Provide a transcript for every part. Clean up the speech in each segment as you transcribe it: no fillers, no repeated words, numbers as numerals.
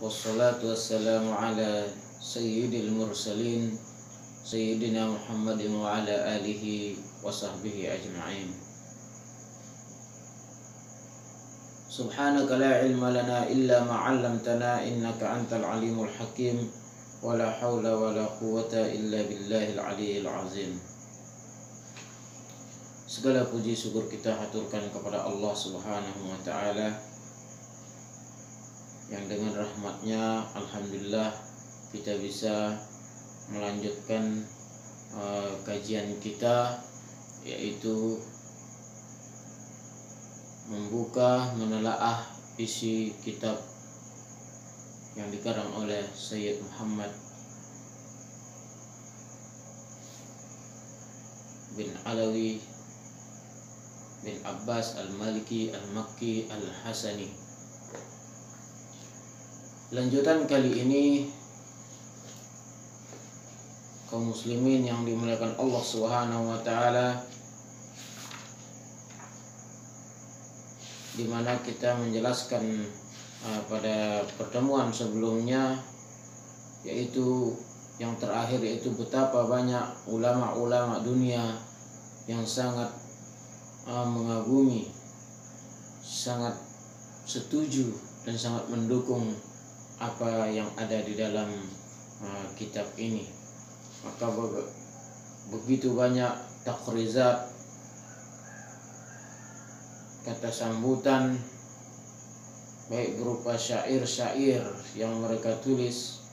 Wassalatu wassalamu ala sayyidil mursalin Sayyidina Muhammadin wa ala alihi wa sahbihi ajma'in. Subhanaka la ilma lana illa ma 'allamtana innaka antal alimul hakim. Wa la hawla wa la quwwata illa billahil aliyyil azim. Segala puji syukur kita haturkan kepada Allah Subhanahu wa ta'ala yang dengan rahmatnya alhamdulillah kita bisa melanjutkan kajian kita, yaitu membuka menelaah isi kitab yang dikarang oleh Sayyid Muhammad bin Alawi bin Abbas al-Maliki al-Makki al-Hasani. Lanjutan kali ini, kaum muslimin yang dimuliakan Allah Subhanahu wa ta'ala, di mana kita menjelaskan pada pertemuan sebelumnya, yaitu yang terakhir, yaitu betapa banyak ulama-ulama dunia yang sangat mengagumi, sangat setuju dan sangat mendukung apa yang ada di dalam kitab ini. Maka begitu banyak takrizat, kata sambutan, baik berupa syair-syair yang mereka tulis.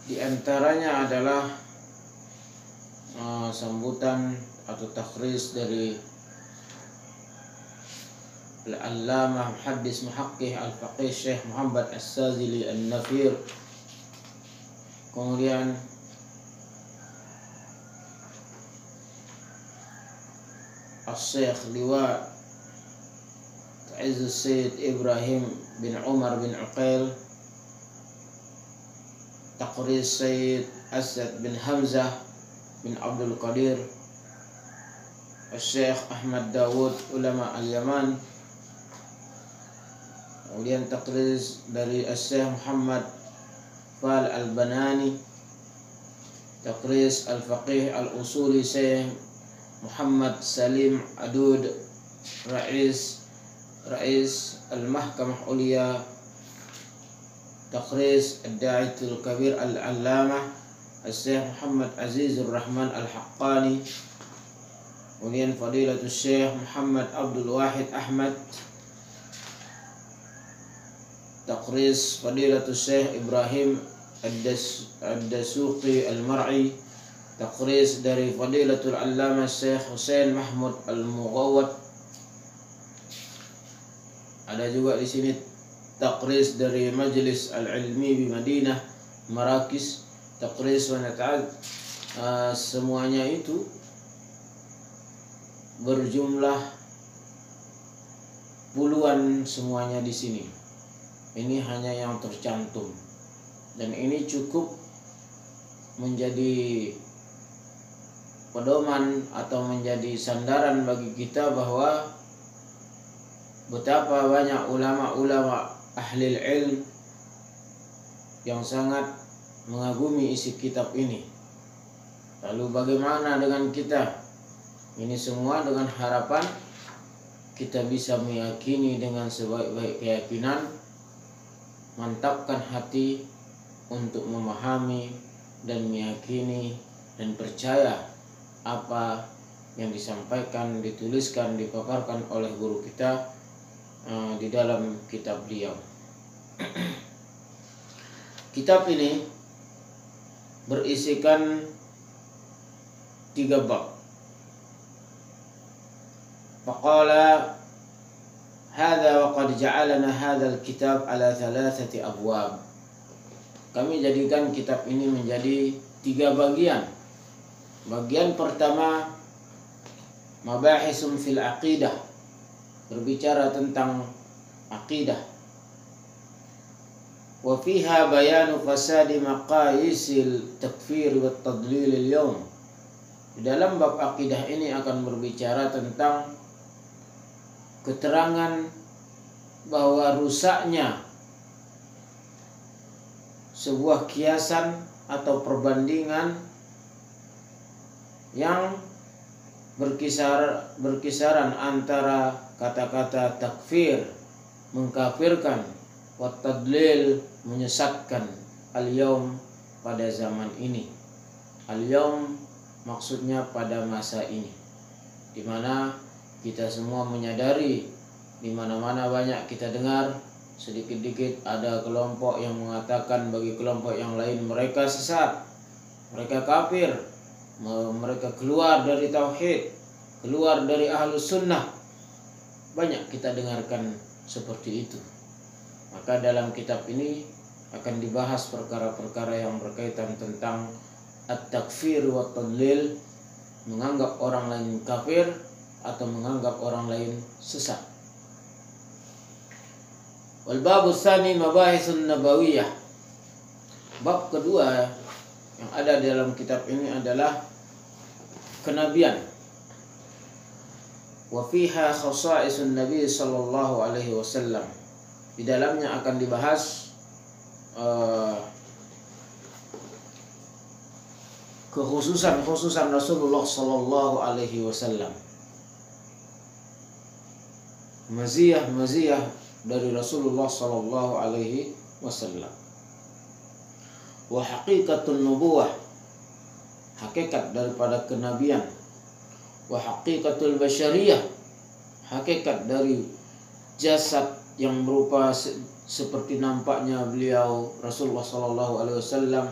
Di antaranya adalah sambutan atau takriz dari Al-Allamah Muhaddis Muhaqqih Al-Faqih Syekh Muhammad As-Sazili An-Nafir. Kemudian Al-Syekh Liwa Ta'izz Sayyid Ibrahim bin Umar bin Uqail, Taqriz Sayyid Asad bin Hamzah bin Abdul Qadir, Al-Syekh Ahmad Dawud ulama al-Yaman. Kemudian takriz dari Al-Syekh Muhammad Fal al-Banani, takriz Al-Faqih Al-Usuli Syekh Muhammad Salim Adud, Rais Al-Mahkamah Ulia, takriz Ad-Da'itul Kabir Al-Allamah Al-Syekh Muhammad Azizur Rahman Al-Haqqani. Kemudian Fadilatul Syekh Muhammad Abdul Wahid Ahmad, takriz Fadilatul Syekh Ibrahim Ad-Dasuqi Al-Mar'i, takriz dari Fadilatul Allamah Syekh Husain Mahmud Al-Mughawwad. Ada juga di sini takriz dari Majlis Al-Ilmi di Madinah Marakis, takriz wa nata'ad. Semuanya itu berjumlah puluhan semuanya di sini. Ini hanya yang tercantum, dan ini cukup menjadi pedoman atau menjadi sandaran bagi kita bahwa betapa banyak ulama-ulama ahli ilm yang sangat mengagumi isi kitab ini. Lalu bagaimana dengan kita? Ini semua dengan harapan kita bisa meyakini dengan sebaik-baik keyakinan, mantapkan hati untuk memahami dan meyakini dan percaya apa yang disampaikan, dituliskan, dipaparkan oleh guru kita di dalam kitab beliau. Kitab ini berisikan 3 bab. Faqala hadza wa qad ja'alana hadzal kitab ala 3 abwab. Kami jadikan kitab ini menjadi 3 bagian. Bagian pertama, mabahisun fil aqidah, berbicara tentang aqidah. Wa fiha bayanu fasadi maqayisil takfir wa tadlil al-yawm. Di dalam bab aqidah ini akan berbicara tentang keterangan bahwa rusaknya sebuah kiasan atau perbandingan yang berkisaran antara kata-kata takfir, mengkafirkan, wa tadlil, menyesatkan, al-yaum, pada zaman ini. Al-yaum maksudnya pada masa ini, di mana kita semua menyadari, di mana-mana banyak kita dengar sedikit-dikit ada kelompok yang mengatakan bagi kelompok yang lain mereka sesat, mereka kafir, mereka keluar dari tauhid, keluar dari ahlus sunnah. Banyak kita dengarkan seperti itu. Maka dalam kitab ini akan dibahas perkara-perkara yang berkaitan tentang at-takfir wa tadlil, menganggap orang lain kafir atau menganggap orang lain sesat. Wal babu tsani mabahitsun nabawiyah. Bab kedua yang ada dalam kitab ini adalah kenabian. Wa fiha khasa'isun nabi sallallahu alaihi wasallam. Di dalamnya akan dibahas kekhususan Rasulullah sallallahu alaihi wasallam. Maziyah dari Rasulullah sallallahu alaihi wasallam. Wa haqiqatun nubuwah, hakikat daripada kenabian. Wa haqiqatul basyariyah, hakikat dari jasad yang berupa seperti nampaknya beliau Rasulullah sallallahu alaihi wasallam,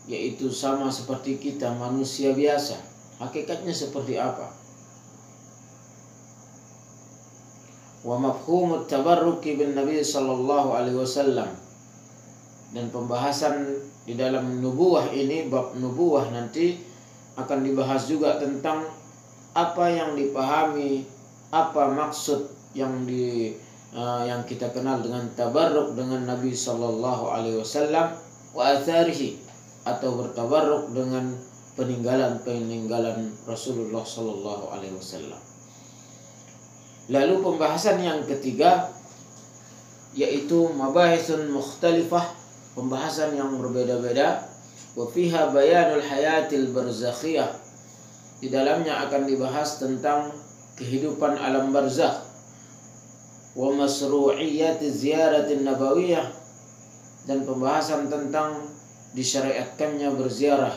yaitu sama seperti kita manusia biasa. Hakikatnya seperti apa? Wa mafhumut tabarruki bin Nabi sallallahu alaihi wasallam. Dan pembahasan di dalam nubuwah ini, bab nubuwah nanti akan dibahas juga tentang apa yang dipahami, apa maksud yang kita kenal dengan tabarruk dengan Nabi sallallahu alaihi wasallam, wa atharihi, atau bertabarruk dengan peninggalan Rasulullah sallallahu alaihi wasallam. Lalu pembahasan yang ketiga yaitu mabahitsun mukhtalifah, pembahasan yang berbeda-beda. Wa fiha bayanul hayatil barzakhiyah, di dalamnya akan dibahas tentang kehidupan alam barzakh. Wa masru'iyyatiz ziyaratin nabawiyah, dan pembahasan tentang disyariatkannya berziarah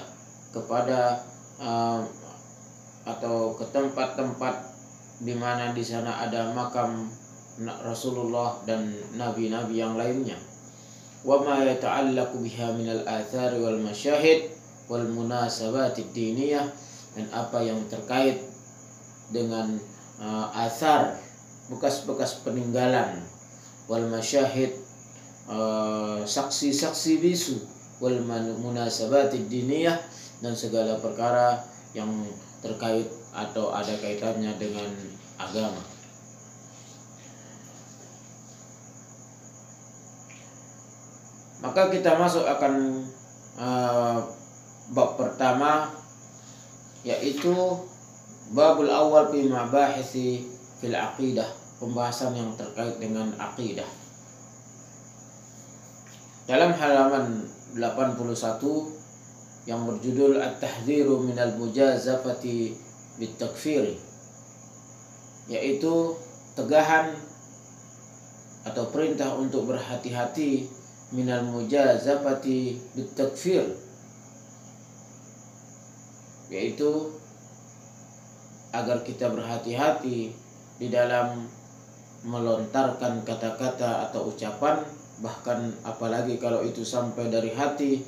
kepada atau ke tempat-tempat di mana di sana ada makam Rasulullah dan nabi-nabi yang lainnya. Wa ma yata'allaqu biha minal athari wal masyahid wal munasabatid diniyah, dan apa yang terkait dengan athar, bekas-bekas peninggalan, wal masyahid, saksi-saksi bisu, wal munasabatid diniyah, dan segala perkara yang terkait atau ada kaitannya dengan agama. Maka kita masuk akan bab pertama, yaitu babul awal fi mabahisi fil aqidah, pembahasan yang terkait dengan aqidah. Dalam halaman 81 yang berjudul At-Tahdhiru minal mujazafati bitakfiri, yaitu tegahan atau perintah untuk berhati-hati minal mujazafati bitakfir, yaitu agar kita berhati-hati di dalam melontarkan kata-kata atau ucapan, bahkan apalagi kalau itu sampai dari hati,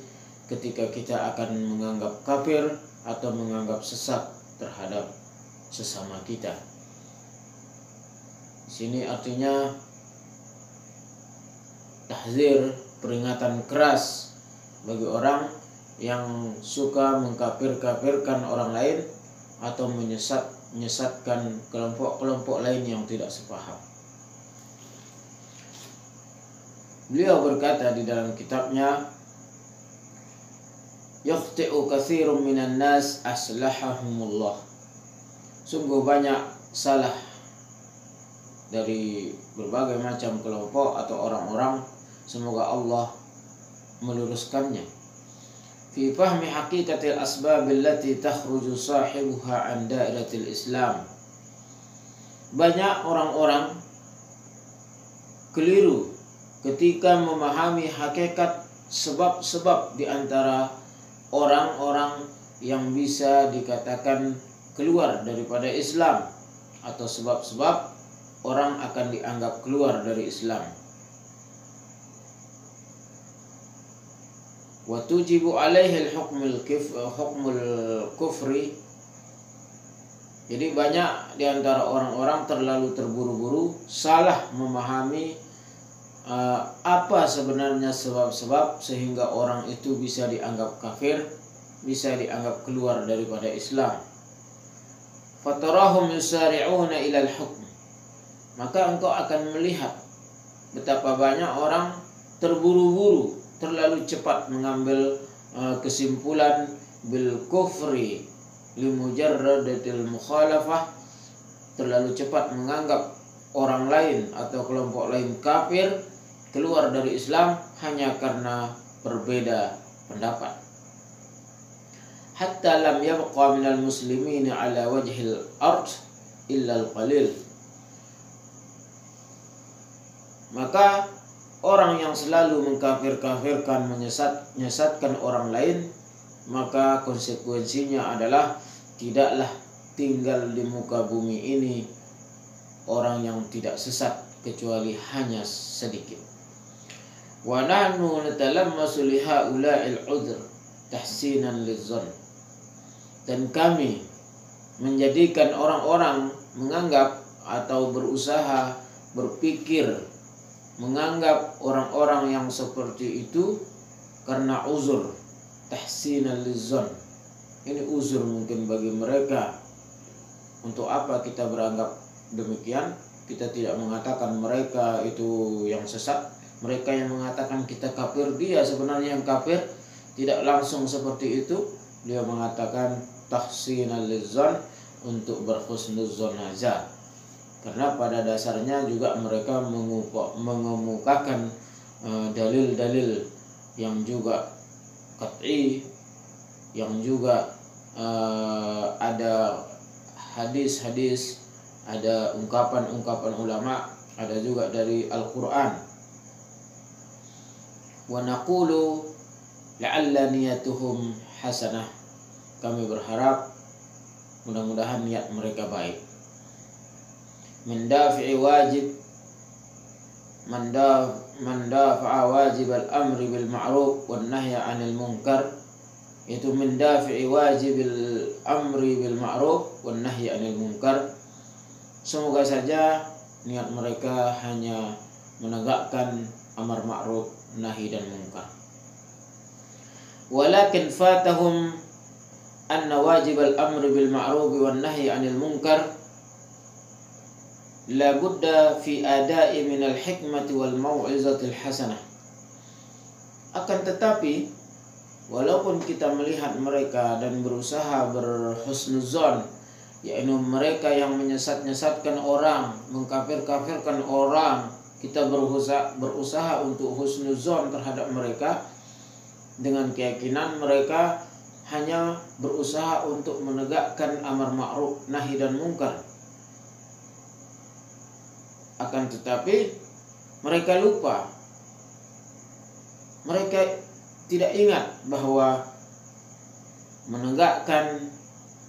ketika kita akan menganggap kafir atau menganggap sesat terhadap sesama kita. Di sini artinya tahzir, peringatan keras bagi orang yang suka mengkafir-kafirkan orang lain atau menyesatkan kelompok-kelompok lain yang tidak sepaham. Beliau berkata di dalam kitabnya, "Yakhti'u katsirun minan nas aslahahumullah." Sungguh banyak salah dari berbagai macam kelompok atau orang-orang, semoga Allah meluruskannya. Fi fahmi haqiqatil asbab allati takhruju sahibuha an dairatil Islam. Banyak orang-orang keliru ketika memahami hakikat sebab-sebab di antara orang-orang yang bisa dikatakan keluar daripada Islam, atau sebab-sebab orang akan dianggap keluar dari Islam. Wa tujibu alaihi hukmul kufri. Jadi banyak di antara orang-orang terlalu terburu-buru salah memahami apa sebenarnya sebab-sebab sehingga orang itu bisa dianggap kafir, bisa dianggap keluar daripada Islam. Fatarahum yusari'una ilal hukm. Maka engkau akan melihat betapa banyak orang terburu-buru, terlalu cepat mengambil kesimpulan bil kufri limujarradatil mukhalafah, terlalu cepat menganggap orang lain atau kelompok lain kafir, keluar dari Islam hanya karena berbeda pendapat. Hatta lam yabqa minal muslimin ala wajhil ard illa al-qalil. Maka orang yang selalu mengkafir-kafirkan, menyesatkan orang lain, maka konsekuensinya adalah tidaklah tinggal di muka bumi ini orang yang tidak sesat kecuali hanya sedikit. Wa nahnu natalammasu li haula'il 'udhr tahsinan lizzan. Dan kami menjadikan orang-orang menganggap atau berusaha berpikir menganggap orang-orang yang seperti itu karena uzur, tahsinan lizzan. Ini uzur mungkin bagi mereka. Untuk apa kita beranggap demikian? Kita tidak mengatakan mereka itu yang sesat. Mereka yang mengatakan kita kafir, dia sebenarnya yang kafir. Tidak langsung seperti itu. Dia mengatakan tahsinan lizzan, untuk berhusnuzon aja. Karena pada dasarnya juga mereka mengemukakan dalil-dalil yang juga qat'i, yang juga ada hadis-hadis, ada ungkapan-ungkapan ulama, ada juga dari Al-Quran. Wa naqulu la'alla niyatuhum hasanah. Kami berharap mudah-mudahan niat mereka baik. Mendafi'i wajib mandafa'a wajib al-amri bil ma'ruf wan nahyi 'anil munkar. Itu mendafi'i wajib al-amri bil ma'ruf wan nahyi 'anil munkar. Semoga saja niat mereka hanya menegakkan amar ma'ruf, nahi dan munkar. Walakin fatahum anna wajib al-amri bil ma'ruf wan nahyi 'anil munkar la budda fi ada'i min al-hikmati wal mau'izatil hasanah. Akan tetapi walaupun kita melihat mereka dan berusaha berhusnuzon, yaitu mereka yang menyesat-nyesatkan orang, mengkafir-kafirkan orang, kita berusaha untuk husnuzon terhadap mereka dengan keyakinan mereka hanya berusaha untuk menegakkan amar ma'ruf, nahi dan munkar. Akan tetapi mereka lupa, mereka tidak ingat bahwa menegakkan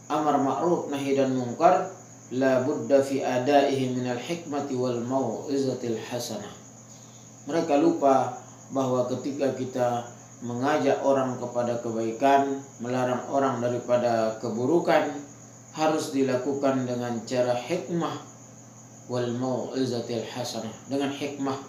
amar ma'ruf, nahi dan munkar la budda fi adaihi minal hikmati wal mau'izatil hasanah. Mereka lupa bahwa ketika kita mengajak orang kepada kebaikan, melarang orang daripada keburukan, harus dilakukan dengan cara hikmah wal mau'izatil hasanah, dengan hikmah.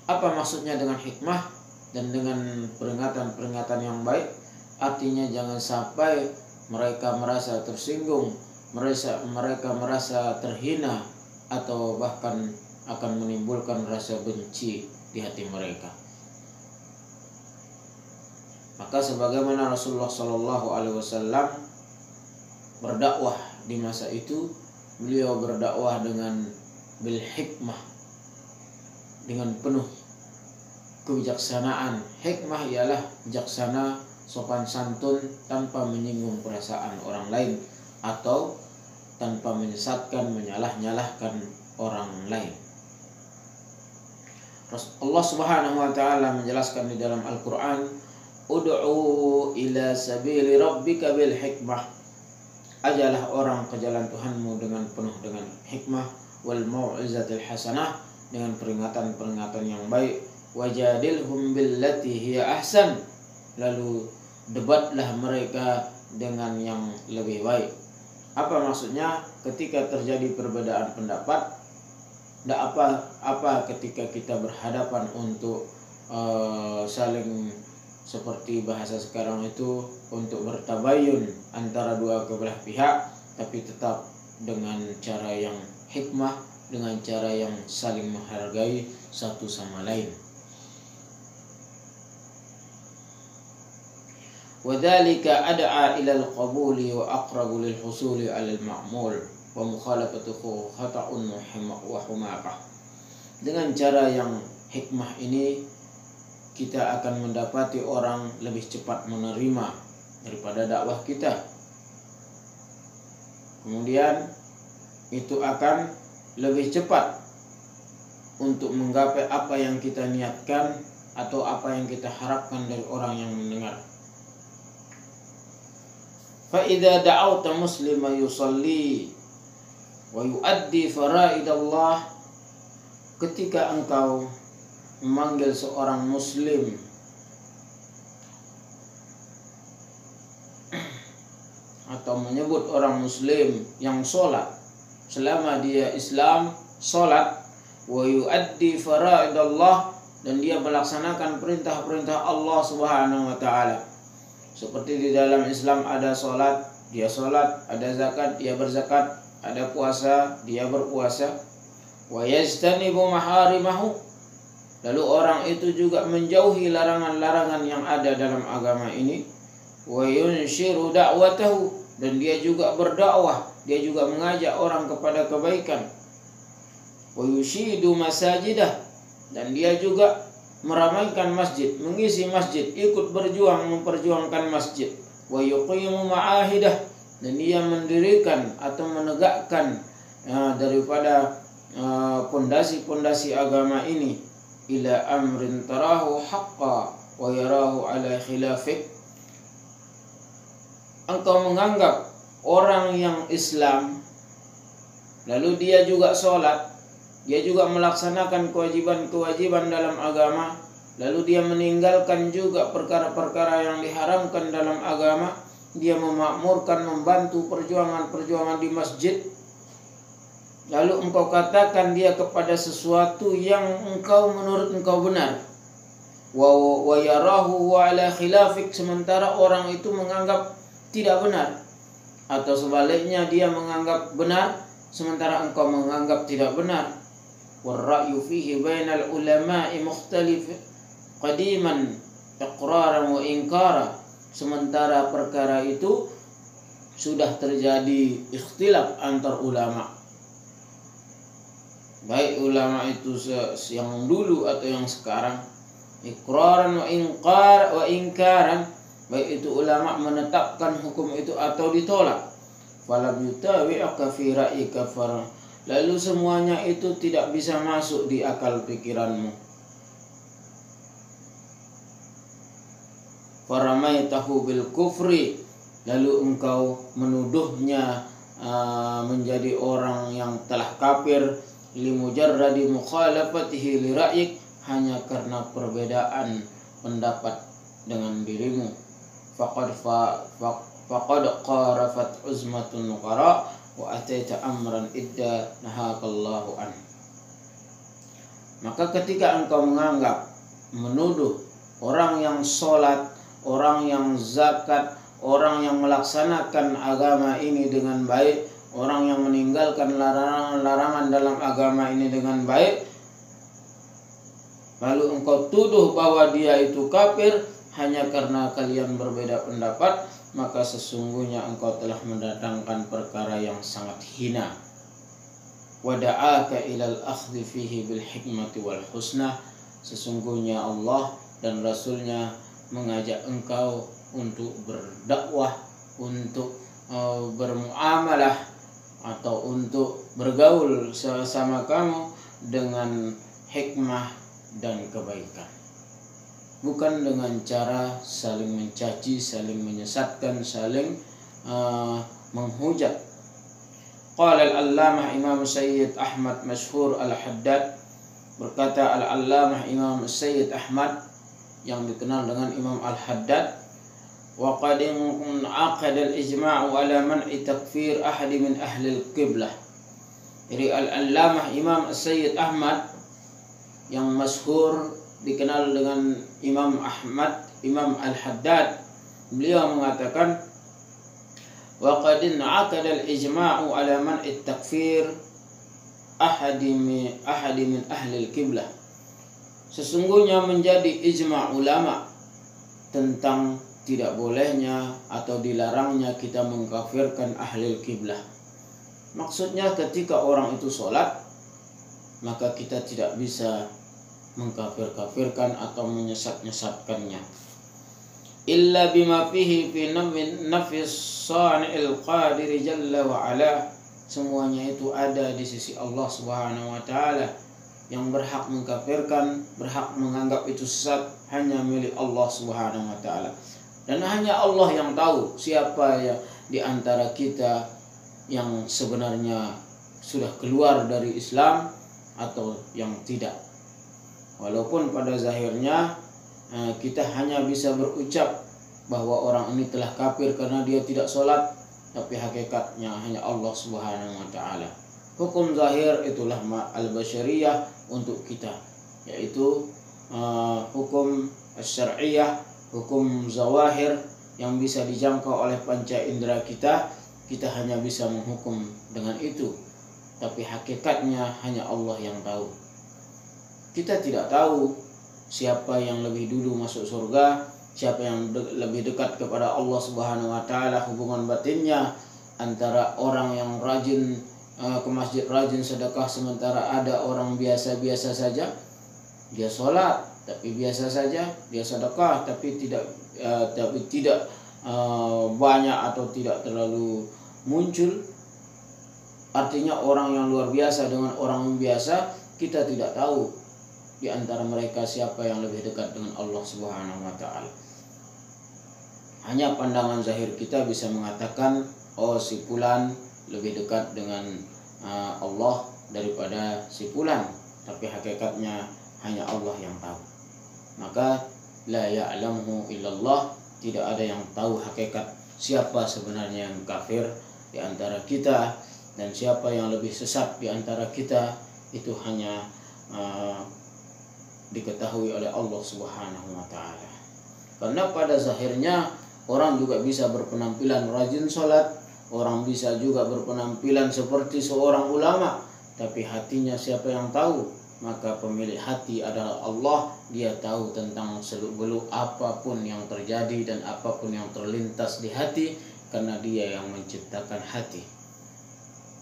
Apa maksudnya dengan hikmah dan dengan peringatan-peringatan yang baik? Artinya jangan sampai mereka merasa tersinggung, mereka merasa terhina, atau bahkan akan menimbulkan rasa benci di hati mereka. Maka sebagaimana Rasulullah SAW berdakwah di masa itu, beliau berdakwah dengan bil hikmah, dengan penuh kebijaksanaan. Hikmah ialah bijaksana, sopan santun, tanpa menyinggung perasaan orang lain atau tanpa menyesatkan, menyalah-nyalahkan orang lain. Allah Subhanahu wa taala menjelaskan di dalam Al-Qur'an, "Ud'u ila sabili rabbika bil hikmah." Ajalah orang ke jalan Tuhanmu dengan penuh dengan hikmah, wal mau'izatil hasanah, dengan peringatan-peringatan yang baik, wajadilhum billati hiya ahsan, lalu debatlah mereka dengan yang lebih baik. Apa maksudnya? Ketika terjadi perbedaan pendapat, tidak apa ketika kita berhadapan untuk saling, seperti bahasa sekarang itu, untuk bertabayun antara dua belah pihak, tapi tetap dengan cara yang hikmah, dengan cara yang saling menghargai satu sama lain. Wadzalika ad'a ila al-qabuli wa aqrabu lil husuli 'ala al-ma'mul wa mukhalafatuhu khata'un wa humaqah. Dengan cara yang hikmah ini kita akan mendapati orang lebih cepat menerima daripada dakwah kita. Kemudian itu akan lebih cepat untuk menggapai apa yang kita niatkan atau apa yang kita harapkan dari orang yang mendengar. Fa idza da'awta muslima yusalli wa yuaddi faraidallah, ketika engkau memanggil seorang muslim atau menyebut orang muslim yang sholat, selama dia Islam sholat, wa yuaddi faraidallah, dan dia melaksanakan perintah-perintah Allah Subhanahu wa taala. Seperti di dalam Islam ada sholat, dia sholat, ada zakat, dia berzakat, ada puasa, dia berpuasa. Wa yajtanibu maharimahu, lalu orang itu juga menjauhi larangan-larangan yang ada dalam agama ini. Wa yunshiru da'watahu, dan dia juga berdakwah, dia juga mengajak orang kepada kebaikan. Wa yushidu masajidah, dan dia juga meramaikan masjid, mengisi masjid, ikut berjuang memperjuangkan masjid. Wa yuqimu ma'ahidah, dan dia mendirikan atau menegakkan daripada pondasi-pondasi agama ini. Ila amrin tarahu haqqa wa yarahu ala khilafik, engkau menganggap orang yang Islam, lalu dia juga sholat, dia juga melaksanakan kewajiban-kewajiban dalam agama, lalu dia meninggalkan juga perkara-perkara yang diharamkan dalam agama, dia memakmurkan, membantu perjuangan-perjuangan di masjid, lalu engkau katakan dia kepada sesuatu yang menurut engkau benar. Wa yarahu wa ala khilafik, sementara orang itu menganggap tidak benar, atau sebaliknya dia menganggap benar sementara engkau menganggap tidak benar. Warra'yu fihi bainal ulama'i mukhtalif qadiman iqraran wa inkara, sementara perkara itu sudah terjadi ikhtilaf antar ulama, baik ulama itu yang dulu atau yang sekarang, iqraran wa inkaran, baik itu ulama menetapkan hukum itu atau ditolak. Falam yutawi'aka fi ra'ika far, lalu semuanya itu tidak bisa masuk di akal pikiranmu. Faramaitahu bil kufri, lalu engkau menuduhnya menjadi orang yang telah kafir, limujarradi mukhalafatihi li ra'yik, hanya karena perbedaan pendapat dengan dirimu. Faqad qarafat uzmatun qara wa ataita amran idda nahakallahu an. Maka ketika engkau menganggap, menuduh orang yang sholat, orang yang zakat, orang yang melaksanakan agama ini dengan baik, orang yang meninggalkan larangan-larangan dalam agama ini dengan baik, lalu engkau tuduh bahwa dia itu kafir hanya karena kalian berbeda pendapat, maka sesungguhnya engkau telah mendatangkan perkara yang sangat hina. Wada'aka ilal akhdhi fihi bil hikmati wal husnah, sesungguhnya Allah dan Rasulnya mengajak engkau untuk berdakwah, untuk bermuamalah atau untuk bergaul sesama kamu dengan hikmah dan kebaikan, bukan dengan cara saling mencaci, saling menyesatkan, saling menghujat. Qala al-allamah Imam Sayyid Ahmad Masyhur Al-Haddad, berkata al-allamah Imam Sayyid Ahmad yang dikenal dengan Imam Al-Haddad, wa qad aqada al-ijma'u ala man'i takfir ahadi min ahli al-qiblah. Jadi al-allamah Imam Sayyid Ahmad yang masyhur dikenal dengan Imam Ahmad, Imam Al-Haddad, beliau mengatakan wa qad aqada al-ijma'u ala man'i takfir ahadi min ahli al-qiblah. Sesungguhnya menjadi ijma' ulama tentang tidak bolehnya atau dilarangnya kita mengkafirkan ahli kiblah. Maksudnya ketika orang itu sholat, maka kita tidak bisa mengkafir-kafirkan atau menyesat-nyesatkannya. Illa bima fihi fi nafis sani'il qadir jalla wa ala. Semuanya itu ada di sisi Allah Subhanahu wa taala. Yang berhak mengkafirkan, berhak menganggap itu sesat hanya milik Allah Subhanahu wa taala. Dan hanya Allah yang tahu siapa ya di antara kita yang sebenarnya sudah keluar dari Islam atau yang tidak. Walaupun pada zahirnya kita hanya bisa berucap bahwa orang ini telah kafir karena dia tidak sholat, tapi hakikatnya hanya Allah Subhanahu wa taala. Hukum zahir itulah al-basyariyah untuk kita, yaitu hukum syar'iyah, hukum zawahir yang bisa dijangkau oleh panca indera kita. Kita hanya bisa menghukum dengan itu, tapi hakikatnya hanya Allah yang tahu. Kita tidak tahu siapa yang lebih dulu masuk surga, siapa yang lebih dekat kepada Allah Subhanahu wa taala, hubungan batinnya antara orang yang rajin ke masjid, rajin sedekah, sementara ada orang biasa-biasa saja, dia sholat tapi biasa saja, dia sedekah tapi tidak banyak atau tidak terlalu muncul. Artinya orang yang luar biasa dengan orang yang biasa, kita tidak tahu di antara mereka siapa yang lebih dekat dengan Allah Subhanahu wa taala. Hanya pandangan zahir kita bisa mengatakan, oh si fulan lebih dekat dengan Allah daripada si fulan, tapi hakikatnya hanya Allah yang tahu. Maka la ya'lamuhu illallah, tidak ada yang tahu hakikat siapa sebenarnya yang kafir di antara kita dan siapa yang lebih sesat di antara kita, itu hanya diketahui oleh Allah Subhanahu wa taala. Karena pada zahirnya orang juga bisa berpenampilan rajin sholat, orang bisa juga berpenampilan seperti seorang ulama, tapi hatinya siapa yang tahu? Maka pemilik hati adalah Allah. Dia tahu tentang seluk-beluk apapun yang terjadi dan apapun yang terlintas di hati, karena dia yang menciptakan hati.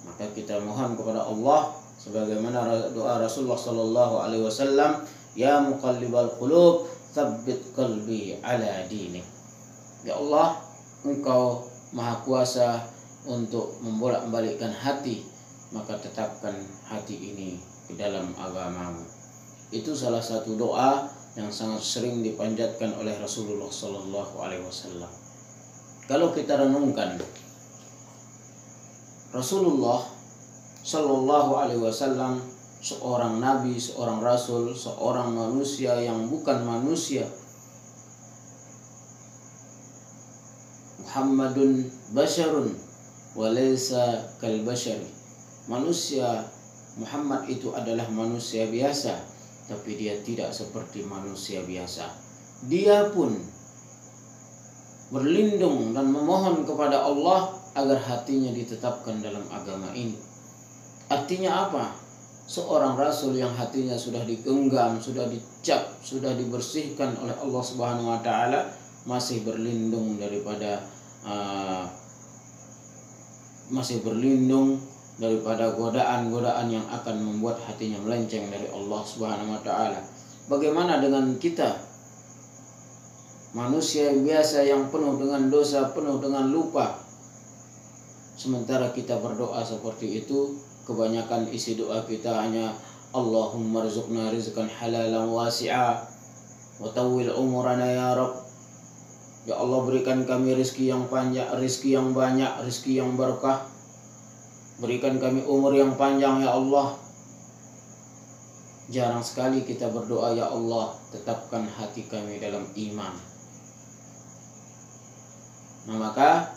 Maka kita mohon kepada Allah sebagaimana doa Rasulullah sallallahu alaihi wasallam, ya muqallibal qulub tsabbit qalbi ala dinik. Ya Allah, Engkau Maha Kuasa untuk membolak-balikkan hati, maka tetapkan hati ini ke dalam agamamu. Itu salah satu doa yang sangat sering dipanjatkan oleh Rasulullah sallallahu alaihi wasallam. Kalau kita renungkan, Rasulullah sallallahu alaihi wasallam seorang nabi, seorang rasul, seorang manusia yang bukan manusia. Muhammadun basyarun wa laysa kal basyari. Manusia Muhammad itu adalah manusia biasa, tapi dia tidak seperti manusia biasa. Dia pun berlindung dan memohon kepada Allah agar hatinya ditetapkan dalam agama ini. Artinya apa? Seorang rasul yang hatinya sudah digenggam, sudah dicap, sudah dibersihkan oleh Allah Subhanahu wa taala, masih berlindung daripada godaan-godaan yang akan membuat hatinya melenceng dari Allah Subhanahu wa taala. Bagaimana dengan kita, manusia yang biasa yang penuh dengan dosa, penuh dengan lupa? Sementara kita berdoa seperti itu, kebanyakan isi doa kita hanya Allahumma rzuqna rizqan halalan wasi'a wa tawwil umurana ya Rabb. Ya Allah, berikan kami rezeki yang panjang, rezeki yang banyak, rezeki yang berkah. Berikan kami umur yang panjang ya Allah. Jarang sekali kita berdoa, ya Allah, tetapkan hati kami dalam iman. Nah, maka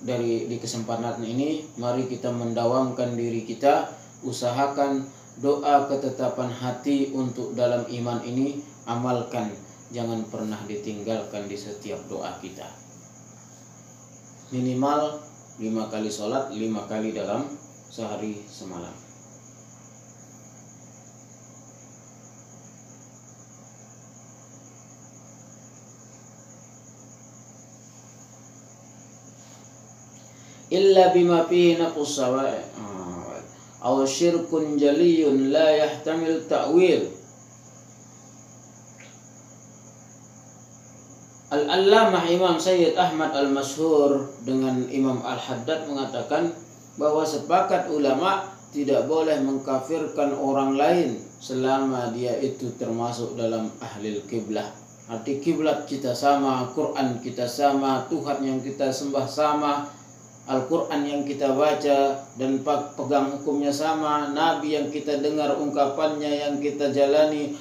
di kesempatan ini mari kita mendawamkan diri kita, usahakan doa ketetapan hati untuk dalam iman ini, amalkan, jangan pernah ditinggalkan di setiap doa kita. Minimal 5 kali sholat, 5 kali dalam sehari semalam. Illa bima fihi naqus sawa'i aw syirkun jaliyun la yahtamil ta'wil. Al-Allamah Imam Sayyid Ahmad Al-Masyhur dengan Imam Al-Haddad mengatakan bahwa sepakat ulama tidak boleh mengkafirkan orang lain selama dia itu termasuk dalam ahlil kiblah. Arti kiblat kita sama, Quran kita sama, Tuhan yang kita sembah sama, Al-Quran yang kita baca dan pegang hukumnya sama, Nabi yang kita dengar ungkapannya, yang kita jalani,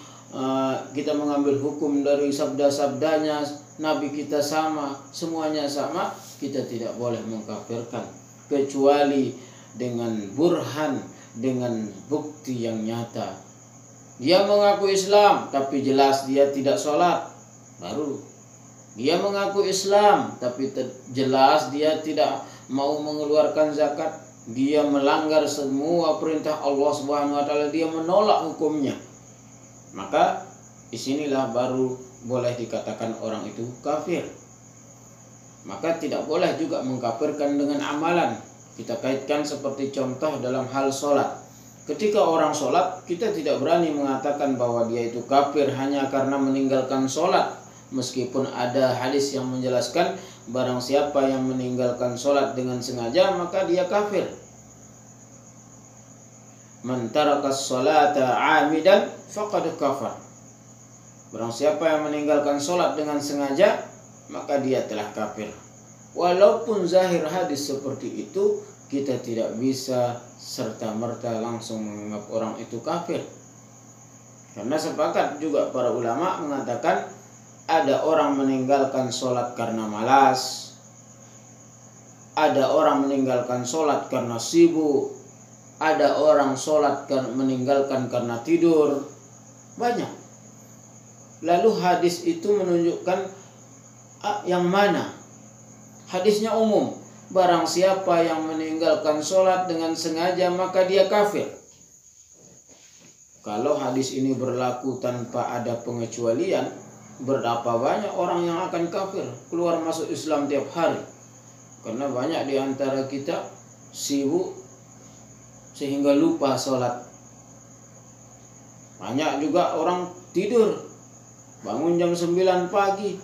kita mengambil hukum dari sabda-sabdanya, Nabi kita sama, semuanya sama. Kita tidak boleh mengkafirkan kecuali dengan burhan, dengan bukti yang nyata. Dia mengaku Islam tapi jelas dia tidak sholat, baru. Dia mengaku Islam tapi jelas dia tidak mau mengeluarkan zakat, dia melanggar semua perintah Allah Subhanahu wa taala, dia menolak hukumnya, maka disinilah baru boleh dikatakan orang itu kafir. Maka tidak boleh juga mengkafirkan dengan amalan. Kita kaitkan seperti contoh dalam hal sholat. Ketika orang sholat, kita tidak berani mengatakan bahwa dia itu kafir hanya karena meninggalkan sholat, meskipun ada hadis yang menjelaskan barang siapa yang meninggalkan sholat dengan sengaja maka dia kafir. Man tarakas sholata 'amidan faqad kafar. Barang siapa yang meninggalkan sholat dengan sengaja maka dia telah kafir. Walaupun zahir hadis seperti itu, kita tidak bisa serta-merta langsung menganggap orang itu kafir. Karena sepakat juga para ulama mengatakan ada orang meninggalkan sholat karena malas, ada orang meninggalkan sholat karena sibuk, ada orang sholat meninggalkan karena tidur, banyak. Lalu hadis itu menunjukkan yang mana? Hadisnya umum, barang siapa yang meninggalkan sholat dengan sengaja maka dia kafir. Kalau hadis ini berlaku tanpa ada pengecualian, berapa banyak orang yang akan kafir, keluar masuk Islam tiap hari. Karena banyak di antara kita sibuk sehingga lupa sholat. Banyak juga orang tidur, bangun jam 9 pagi,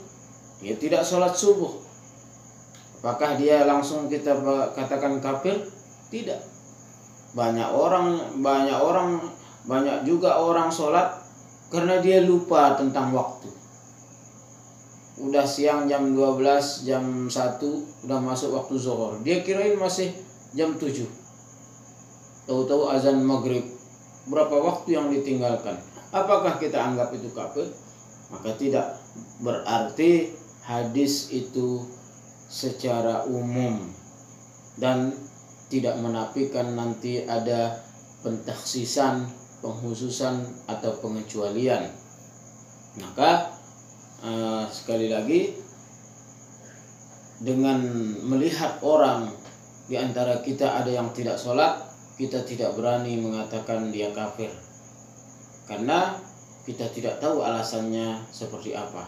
dia tidak sholat subuh. Apakah dia langsung kita katakan kafir? Tidak. Banyak juga orang sholat karena dia lupa tentang waktu. Udah siang jam 12, jam 1 udah masuk waktu zuhur. Dia kirain masih jam 7. Tahu-tahu azan maghrib. Berapa waktu yang ditinggalkan? Apakah kita anggap itu kafir? Maka tidak. Berarti hadis itu secara umum dan tidak menafikan nanti ada pentakhsisan, penghususan atau pengecualian. Maka sekali lagi, dengan melihat orang di antara kita ada yang tidak sholat, kita tidak berani mengatakan dia kafir, karena kita tidak tahu alasannya seperti apa.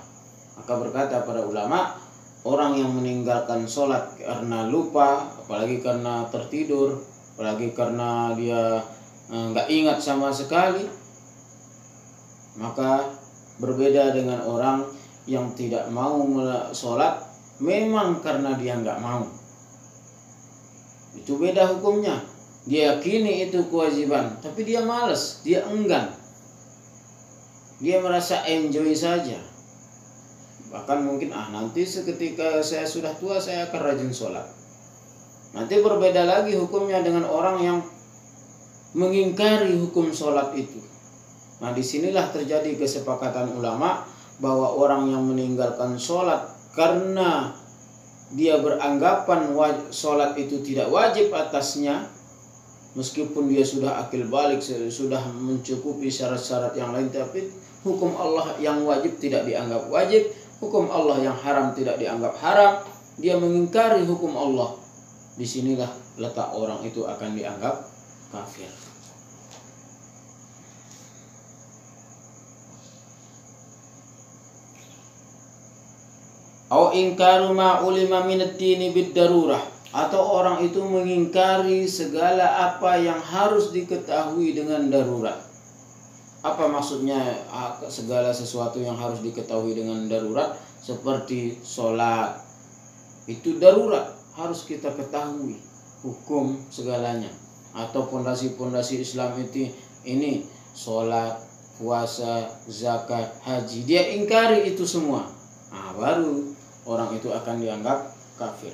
Maka berkata para ulama, orang yang meninggalkan sholat karena lupa, apalagi karena tertidur, apalagi karena dia nggak ingat sama sekali, Maka berbeda dengan orang yang tidak mau sholat memang karena dia nggak mau. Itu beda hukumnya. Dia yakini itu kewajiban, tapi dia malas, dia enggan. Dia merasa enjoy saja. Bahkan mungkin nanti seketika saya sudah tua saya akan rajin sholat. Nanti berbeda lagi hukumnya dengan orang yang mengingkari hukum sholat itu. Nah, disinilah terjadi kesepakatan ulama bahwa orang yang meninggalkan sholat karena dia beranggapan sholat itu tidak wajib atasnya, meskipun dia sudah akil balik, sudah mencukupi syarat-syarat yang lain, tapi hukum Allah yang wajib tidak dianggap wajib, hukum Allah yang haram tidak dianggap haram, dia mengingkari hukum Allah. Disinilah letak orang itu akan dianggap kafir. Au ingkaru ma ulima minad dini bid darurah, atau orang itu mengingkari segala apa yang harus diketahui dengan darurat. Apa maksudnya segala sesuatu yang harus diketahui dengan darurat? Seperti sholat, itu darurat, harus kita ketahui hukum segalanya. Atau pondasi-pondasi Islam itu ini sholat, puasa, zakat, haji, dia ingkari itu semua. Baru orang itu akan dianggap kafir.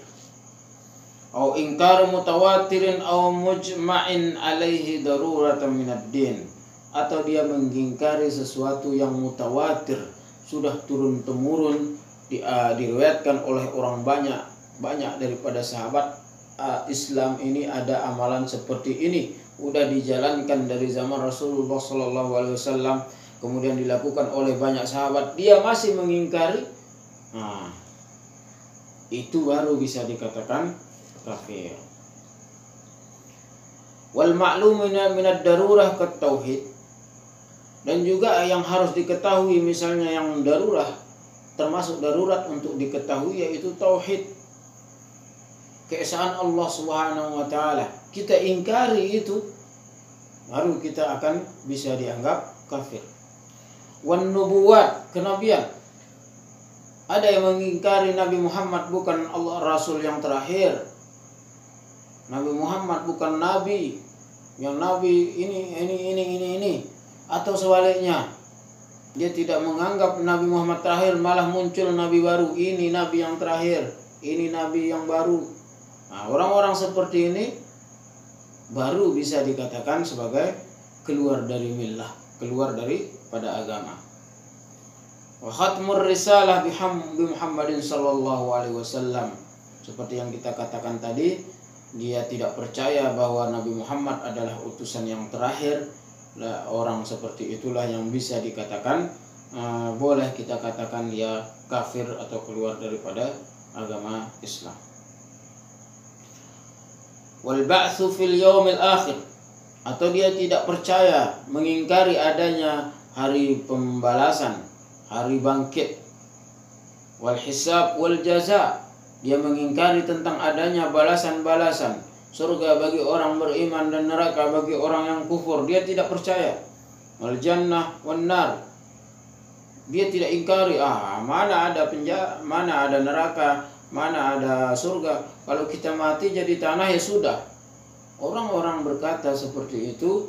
Au ingkar mutawatirin au mujma'in alaihi daruratan minad din, atau dia mengingkari sesuatu yang mutawatir, sudah turun temurun, diriwayatkan oleh orang banyak daripada sahabat. Islam ini ada amalan seperti ini, udah dijalankan dari zaman Rasulullah SAW, kemudian dilakukan oleh banyak sahabat, dia masih mengingkari. Itu baru bisa dikatakan kafir. Wal ma'lum minad darurah kat tauhid, dan juga yang harus diketahui misalnya yang darurah, termasuk darurat untuk diketahui yaitu tauhid, keesaan Allah Subhanahu wa taala. Kita ingkari itu, baru kita akan bisa dianggap kafir. Wan nubuwat, kenabian. Ada yang mengingkari Nabi Muhammad bukan Allah Rasul yang terakhir. Nabi Muhammad bukan Nabi. Yang Nabi ini. Atau sebaliknya. Dia tidak menganggap Nabi Muhammad terakhir, malah muncul Nabi baru. Ini Nabi yang terakhir. Ini Nabi yang baru. Orang-orang seperti ini baru bisa dikatakan sebagai keluar dari millah, keluar daripada agama. Wa khatmur risalah bi Muhammadin sallallahu alaihi wasallam, seperti yang kita katakan tadi, dia tidak percaya bahwa Nabi Muhammad adalah utusan yang terakhir. Orang seperti itulah yang bisa dikatakan boleh kita katakan dia kafir atau keluar daripada agama Islam. Wal ba'tsu fil yaumil akhir, atau dia tidak percaya, mengingkari adanya hari pembalasan, hari bangkit. Wal hisab wal jaza, dia mengingkari tentang adanya balasan-balasan, surga bagi orang beriman dan neraka bagi orang yang kufur, dia tidak percaya. Wal jannah wan nar, dia tidak ingkari, mana ada penjara, mana ada neraka, mana ada surga. Kalau kita mati jadi tanah ya sudah. Orang-orang berkata seperti itu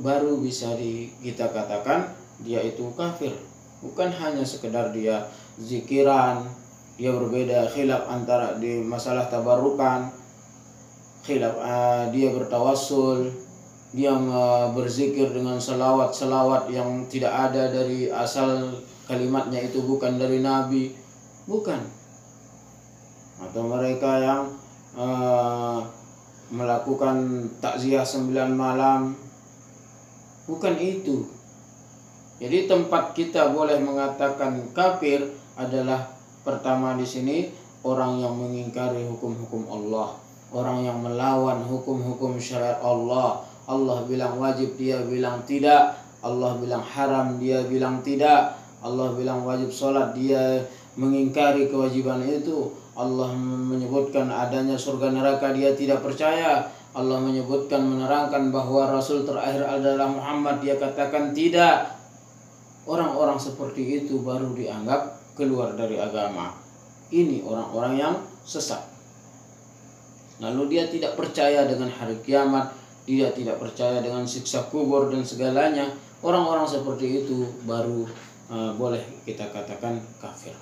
baru bisa kita katakan dia itu kafir. Bukan hanya sekedar dia zikiran, dia berbeda khilaf antara di masalah tabarukan, khilaf dia bertawassul, dia berzikir dengan selawat yang tidak ada dari asal kalimatnya itu bukan dari Nabi, bukan. Atau mereka yang melakukan takziah 9 malam, bukan itu. Jadi tempat kita boleh mengatakan kafir adalah pertama di sini orang yang mengingkari hukum-hukum Allah, orang yang melawan hukum-hukum syariat Allah. Allah bilang wajib, dia bilang tidak. Allah bilang haram, dia bilang tidak. Allah bilang wajib sholat, dia mengingkari kewajiban itu. Allah menyebutkan adanya surga neraka, dia tidak percaya. Allah menyebutkan, menerangkan bahwa Rasul terakhir adalah Muhammad, dia katakan tidak. orang-orang seperti itu baru dianggap keluar dari agama. Ini orang-orang yang sesat. Lalu dia tidak percaya dengan hari kiamat, dia tidak percaya dengan siksa kubur dan segalanya. Orang-orang seperti itu baru boleh kita katakan kafir.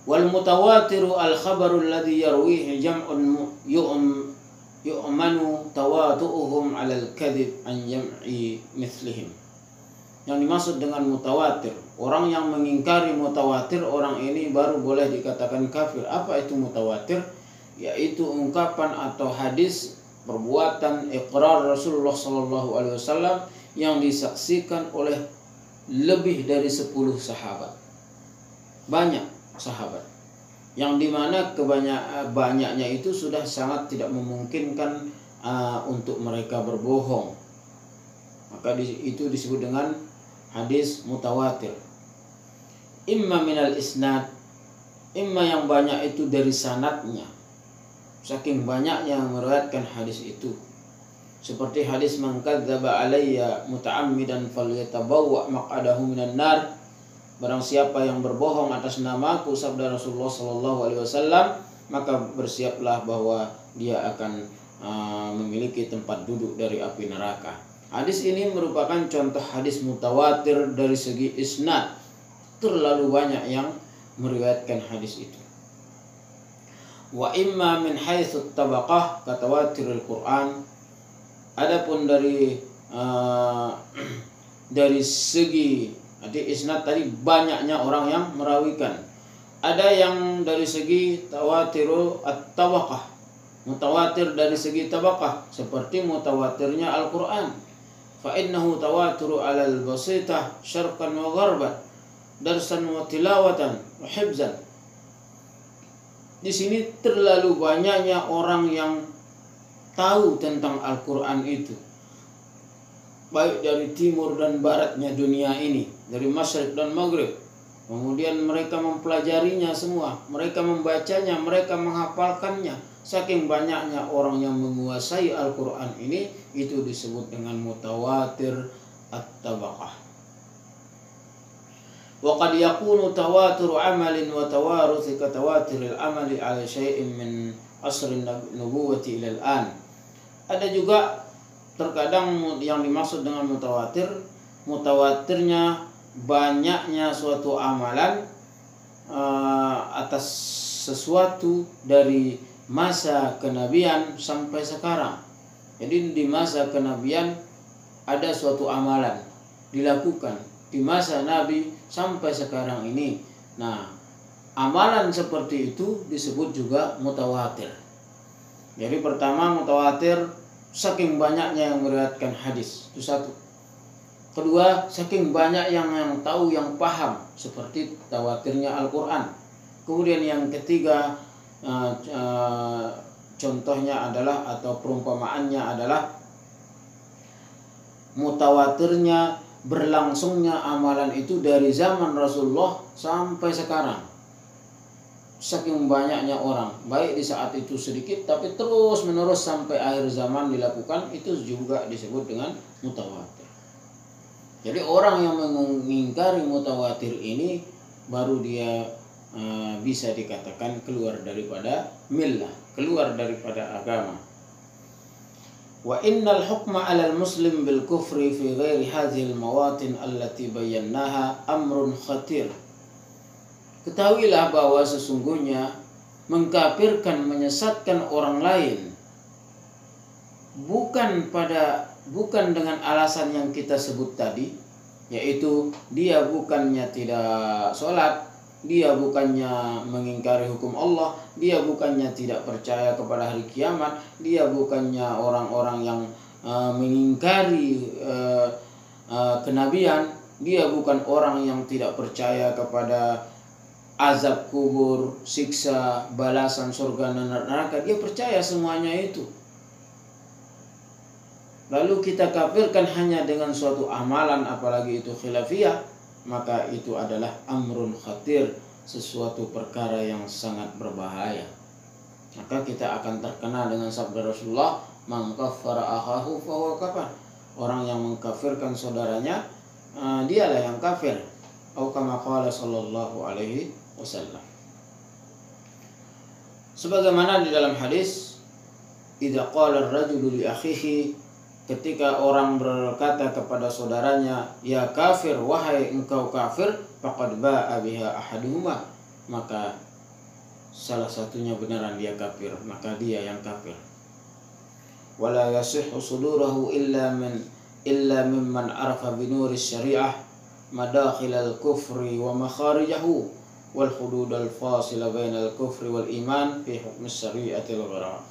Wal mutawatiru al khabaru alladhi yarwihi jam'un yu'manu tawatu'uhum 'ala al kadhib an jam'i mithlihim. Yang dimaksud dengan mutawatir, orang yang mengingkari mutawatir, orang ini baru boleh dikatakan kafir. Apa itu mutawatir? Yaitu ungkapan atau hadis, perbuatan, iqrar Rasulullah SAW yang disaksikan oleh lebih dari 10 sahabat. Banyak sahabat, yang dimana banyaknya itu sudah sangat tidak memungkinkan untuk mereka berbohong. Maka itu disebut dengan hadis mutawatir. Imma minal isnad, imma yang banyak itu dari sanadnya, saking banyaknya yang meriwayatkan hadis itu. Seperti hadis man kadzdzaba alayya muta'ammidan falyatabawwa maq'adahu minan nar. Barang siapa yang berbohong atas namaku, sabda Rasulullah SAW, maka bersiaplah bahwa dia akan memiliki tempat duduk dari api neraka. Hadis ini merupakan contoh hadis mutawatir dari segi isnad. Terlalu banyak yang meriwayatkan hadis itu. Wa imma min haitsu tabaqah katawatirul Quran. Adapun dari segi isnad tadi banyaknya orang yang merawikan. Ada yang dari segi tawatiru at-tabaqah, mutawatir dari segi tabaqah, seperti mutawatirnya Al-Quran. Fa innahu tawatiru 'alal basitah syarqan wa gharban, darsan wa tilawatan wa hibzan. Di sini terlalu banyaknya orang yang tahu tentang Al-Quran itu, baik dari timur dan baratnya dunia ini, dari masyriq dan maghrib. Kemudian mereka mempelajarinya semua, mereka membacanya, mereka menghafalkannya. Saking banyaknya orang yang menguasai Al-Quran ini, itu disebut dengan mutawatir at-tabaqah. Wa qad yakunu tawatur amalin wa tawaruth ka tawatiril amali ala syai'in min asrin nubuwati ila al-an. Ada juga terkadang yang dimaksud dengan mutawatir, mutawatirnya banyaknya suatu amalan atas sesuatu dari masa kenabian sampai sekarang. Jadi di masa kenabian ada suatu amalan dilakukan di masa Nabi sampai sekarang ini. Nah, amalan seperti itu disebut juga mutawatir. Jadi pertama, mutawatir saking banyaknya yang meriwayatkan hadis, itu satu. Kedua, saking banyak yang tahu, yang paham, seperti tawatirnya Al-Quran. Kemudian yang ketiga, contohnya adalah atau perumpamaannya adalah mutawatirnya berlangsungnya amalan itu dari zaman Rasulullah sampai sekarang. Saking banyaknya orang, baik di saat itu sedikit tapi terus menerus sampai akhir zaman dilakukan, itu juga disebut dengan mutawatir. Jadi orang yang mengingkari mutawatir ini baru dia bisa dikatakan keluar daripada millah, keluar daripada agama. Wa innal hukma 'alal muslim bil kufri fi ghairi hadhil mawatin allati bayyannaha amrun khatir. Ketahuilah bahwa sesungguhnya mengkafirkan, menyesatkan orang lain bukan dengan alasan yang kita sebut tadi, yaitu dia bukannya tidak sholat, dia bukannya mengingkari hukum Allah, dia bukannya tidak percaya kepada hari kiamat, dia bukannya orang-orang yang mengingkari kenabian, dia bukan orang yang tidak percaya kepada azab kubur, siksa, balasan surga dan neraka. Dia percaya semuanya itu. Lalu kita kafirkan hanya dengan suatu amalan, apalagi itu khilafiyah, maka itu adalah amrun khatir, sesuatu perkara yang sangat berbahaya. Maka kita akan terkena dengan sabda Rasulullah, Man kaffara akhahu fahuwa kafar. Orang yang mengkafirkan saudaranya, dialah yang kafir. Atau kama qala sallallahu alaihi wasallam. Sebagaimana di dalam hadis, idza qala ar-rajulu li akhihi, ketika orang berkata kepada saudaranya, ya kafir, wahai engkau kafir, faqad ba'a biha ahaduhuma, maka salah satunya benaran dia kafir, maka dia yang kafir. Wala yasihhu sudurahu illa mimman arafa binuri syariah madakhilal kufri wa makharijahu wal hududal fasila bainal kufri wal iman fi hukmi syariatil ghara.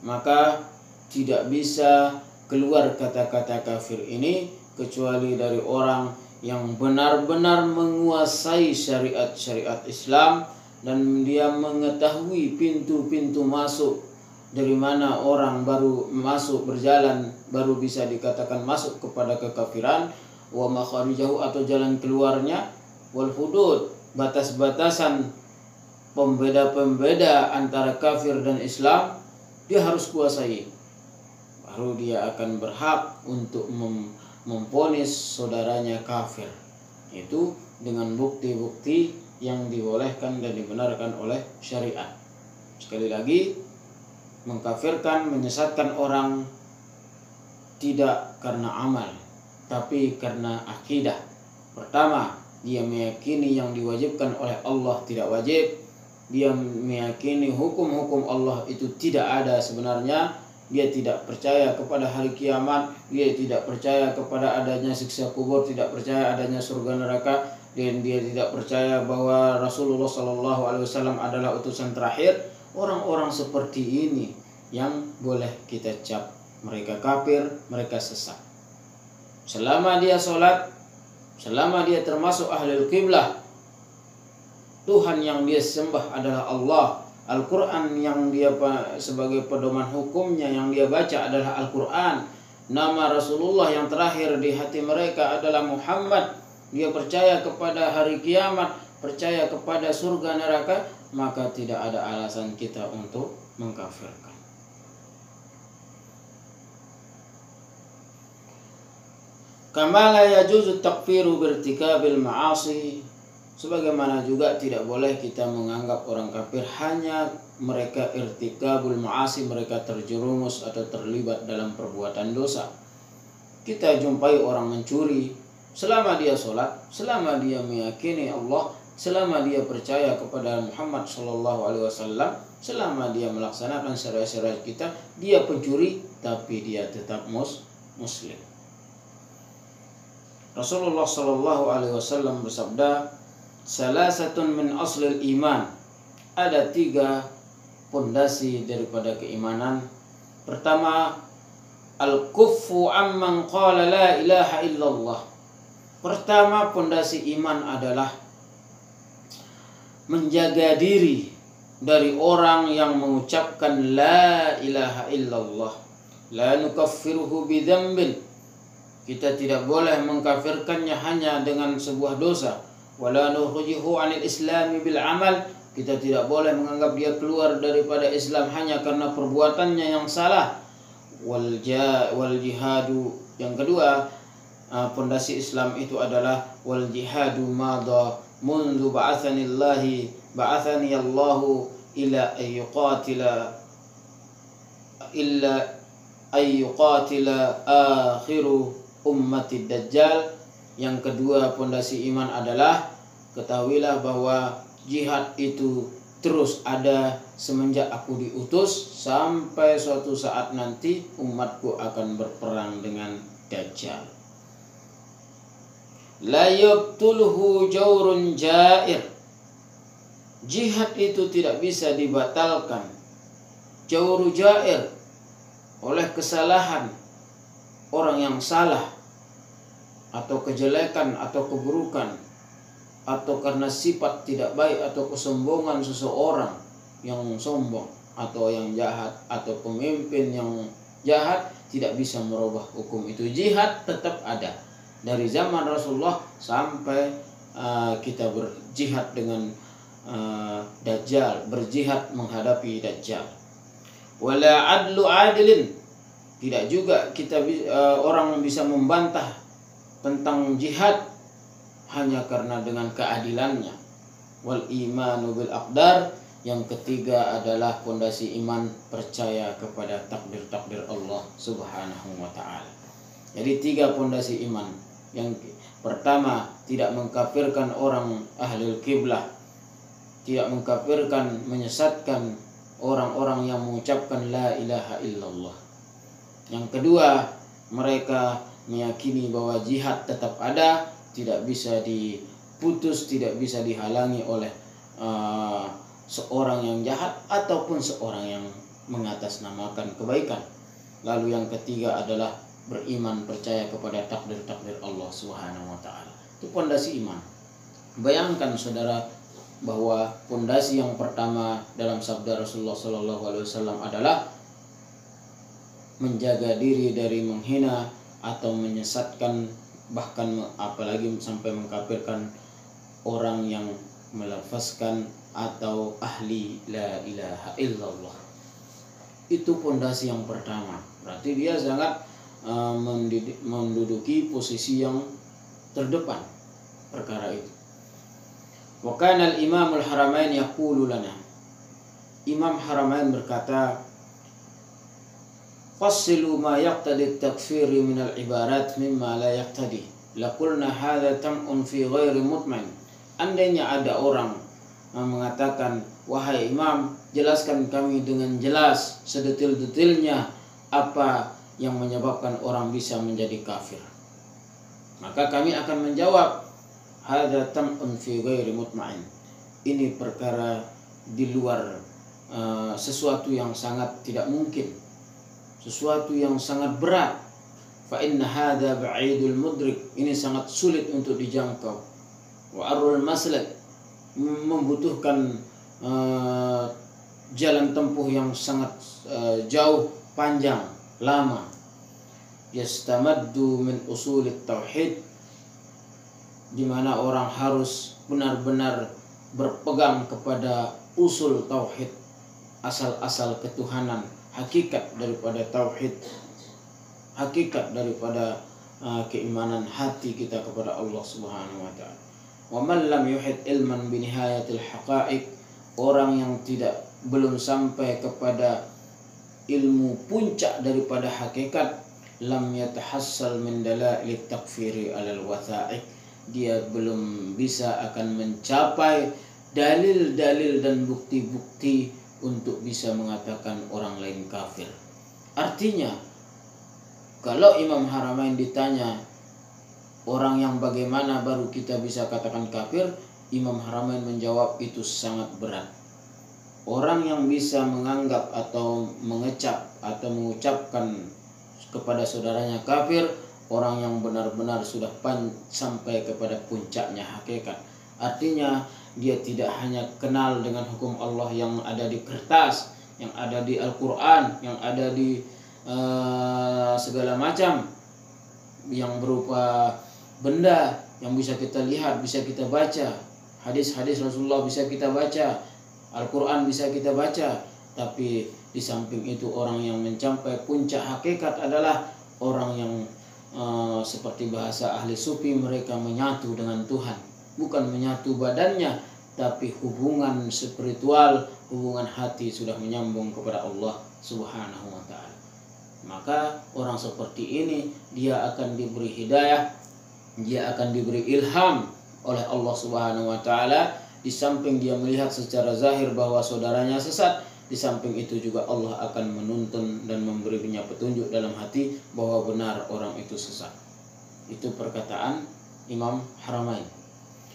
Maka tidak bisa keluar kata-kata kafir ini kecuali dari orang yang benar-benar menguasai syariat-syariat Islam dan dia mengetahui pintu-pintu masuk, dari mana orang baru masuk berjalan baru bisa dikatakan masuk kepada kekafiran, wa makharijahu atau jalan keluarnya, wal hudud batas-batasan pembeda-pembeda antara kafir dan Islam dia harus kuasai. Baru dia akan berhak untuk memvonis saudaranya kafir. Itu dengan bukti-bukti yang dibolehkan dan dibenarkan oleh syariat. Sekali lagi, mengkafirkan, menyesatkan orang tidak karena amal, tapi karena akidah. Pertama, dia meyakini yang diwajibkan oleh Allah tidak wajib. Dia meyakini hukum-hukum Allah itu tidak ada sebenarnya. Dia tidak percaya kepada hari kiamat. Dia tidak percaya kepada adanya siksa kubur, tidak percaya adanya surga neraka, dan dia tidak percaya bahwa Rasulullah SAW adalah utusan terakhir. Orang-orang seperti ini yang boleh kita cap mereka kafir, mereka sesat. Selama dia sholat, selama dia termasuk ahlul qiblah, Tuhan yang dia sembah adalah Allah. Al-Quran yang dia sebagai pedoman hukumnya yang dia baca adalah Al-Quran. Nama Rasulullah yang terakhir di hati mereka adalah Muhammad. Dia percaya kepada hari kiamat, percaya kepada surga neraka, maka tidak ada alasan kita untuk mengkafirkan. Kama la yajuzu takfiru birtikabil ma'asi. Sebagaimana juga tidak boleh kita menganggap orang kafir hanya mereka irtikabul ma'asi, mereka terjerumus atau terlibat dalam perbuatan dosa. Kita jumpai orang mencuri, selama dia sholat, selama dia meyakini Allah, selama dia percaya kepada Muhammad SAW, selama dia melaksanakan syariat-syariat kita, dia pencuri tapi dia tetap muslim. Rasulullah SAW bersabda, salasatun min aslil iman. Ada 3 pondasi daripada keimanan. Pertama, al-kuffu amman qala la ilaha illallah. Pertama pondasi iman adalah menjaga diri dari orang yang mengucapkan la ilaha illallah. La nukaffiruhu bidzambin. Kita tidak boleh mengkafirkannya hanya dengan sebuah dosa. Wala nukhrijuhu 'anil islami bil amal. Kita tidak boleh menganggap dia keluar daripada Islam hanya karena perbuatannya yang salah. Wal jihadu. Yang kedua, pondasi Islam itu adalah wal jihadu madha mundu ba'athani Allahu ila ayyuqatila akhiru ummati dajjal. Yang kedua pondasi iman adalah ketahuilah bahwa jihad itu terus ada semenjak aku diutus sampai suatu saat nanti umatku akan berperang dengan Dajjal. La yabtuluhu jawrun jair. Jihad itu tidak bisa dibatalkan. Jawru jair, oleh kesalahan orang yang salah, atau kejelekan atau keburukan, atau karena sifat tidak baik atau kesombongan seseorang yang sombong atau yang jahat atau pemimpin yang jahat, tidak bisa merubah hukum itu. Jihad tetap ada dari zaman Rasulullah sampai kita berjihad dengan Dajjal, berjihad menghadapi Dajjal. wala adlu adilin. Tidak juga orang bisa membantah tentang jihad hanya karena dengan keadilannya. Wal imanu bil aqdar. Yang ketiga adalah pondasi iman, percaya kepada takdir-takdir Allah Subhanahu wa taala. Jadi 3 pondasi iman. Yang pertama, tidak mengkafirkan orang ahlul kiblah, tidak mengkafirkan, menyesatkan orang-orang yang mengucapkan la ilaha illallah. Yang kedua, mereka meyakini bahwa jihad tetap ada, tidak bisa diputus, tidak bisa dihalangi oleh seorang yang jahat ataupun seorang yang mengatasnamakan kebaikan. Lalu yang ketiga adalah beriman, percaya kepada takdir-takdir Allah Subhanahu wa taala. Itu pondasi iman. Bayangkan saudara bahwa pondasi yang pertama dalam sabda Rasulullah SAW adalah menjaga diri dari menghina atau menyesatkan, bahkan apalagi sampai mengkafirkan orang yang melafazkan atau ahli la ilaha illallah. Itu pondasi yang pertama. Berarti dia sangat menduduki posisi yang terdepan perkara itu. Wa kana al-Imam al-Haramain yaqulu lana. Imam Haramain berkata, "Fassilu ma yaqtadi at-takfir min al-ibarat mimma la yaqtadi. La qulna hadha tam'un fi ghairi mutmain." Andainya ada orang mengatakan, "Wahai Imam, jelaskan kami dengan jelas sedetil-detilnya apa yang menyebabkan orang bisa menjadi kafir." Maka kami akan menjawab, "Hadza tam'un fi ghairi mutma'in." Ini perkara di luar sesuatu yang sangat tidak mungkin, sesuatu yang sangat berat. Fa inna hadza ba'idul mudrik. Ini sangat sulit untuk dijangkau. Wa arrul maslak, membutuhkan jalan tempuh yang sangat jauh, panjang, lama. Yastamaddu min usulit tauhid, di mana orang harus benar-benar berpegang kepada usul tauhid, asal-asal ketuhanan, hakikat daripada tauhid, hakikat daripada keimanan hati kita kepada Allah Subhanahu wa taala. Wa man lam yuhid ilman bi nihayatil haqa'iq, orang yang belum sampai kepada ilmu puncak daripada hakikat, lam yatahassal min dalailit takfiri alal watha'iq, dia belum bisa akan mencapai dalil-dalil dan bukti-bukti untuk bisa mengatakan orang lain kafir. Artinya, kalau Imam Haramain ditanya orang yang bagaimana baru kita bisa katakan kafir, Imam Haramain menjawab itu sangat berat. Orang yang bisa menganggap atau mengecap atau mengucapkan kepada saudaranya kafir, orang yang benar-benar sudah sampai kepada puncaknya hakikat. Artinya dia tidak hanya kenal dengan hukum Allah yang ada di kertas, yang ada di Al-Quran, yang ada di segala macam, yang berupa benda yang bisa kita lihat, bisa kita baca, hadis-hadis Rasulullah bisa kita baca, Al-Quran bisa kita baca. Tapi di samping itu orang yang mencapai puncak hakikat adalah orang yang seperti bahasa ahli sufi, mereka menyatu dengan Tuhan. Bukan menyatu badannya, tapi hubungan spiritual, hubungan hati sudah menyambung kepada Allah Subhanahu wa ta'ala. Maka orang seperti ini dia akan diberi hidayah, dia akan diberi ilham oleh Allah Subhanahu wa ta'ala. Di samping dia melihat secara zahir bahwa saudaranya sesat, di samping itu juga Allah akan menuntun dan memberinya petunjuk dalam hati bahwa benar orang itu sesat. Itu perkataan Imam Haramain.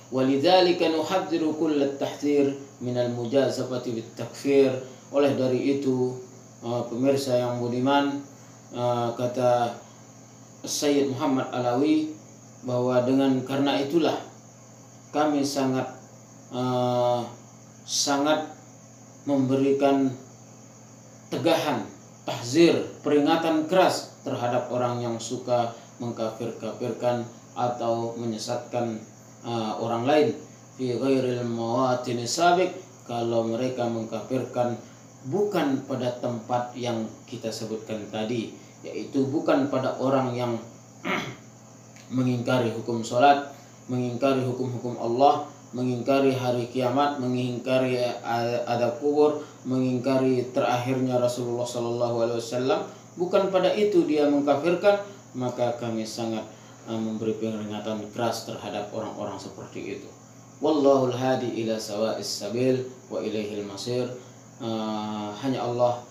Walidzalika nuhadziru kullat tahdzir minal mujazafati bit takfir. Oleh dari itu pemirsa yang budiman, kata Sayyid Muhammad Alawi bahwa karena itulah kami sangat memberikan tegahan, tahzir, peringatan keras terhadap orang yang suka mengkafir-kafirkan atau menyesatkan orang lain fi ghairil mawatin sabiq, kalau mereka mengkafirkan bukan pada tempat yang kita sebutkan tadi, yaitu bukan pada orang yang mengingkari hukum sholat, mengingkari hukum-hukum Allah, mengingkari hari kiamat, mengingkari adab kubur, mengingkari terakhirnya Rasulullah SAW. Bukan pada itu dia mengkafirkan, maka kami sangat memberi peringatan keras terhadap orang-orang seperti itu. Wallahul hadi ila sawa'is sabil wa ilaihil masir. Hanya Allah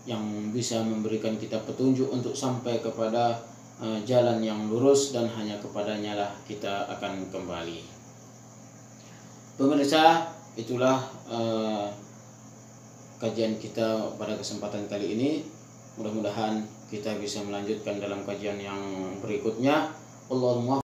yang bisa memberikan kita petunjuk untuk sampai kepada jalan yang lurus, dan hanya kepadanya lah kita akan kembali. Pemirsa, itulah kajian kita pada kesempatan kali ini. Mudah-mudahan kita bisa melanjutkan dalam kajian yang berikutnya. Allahumma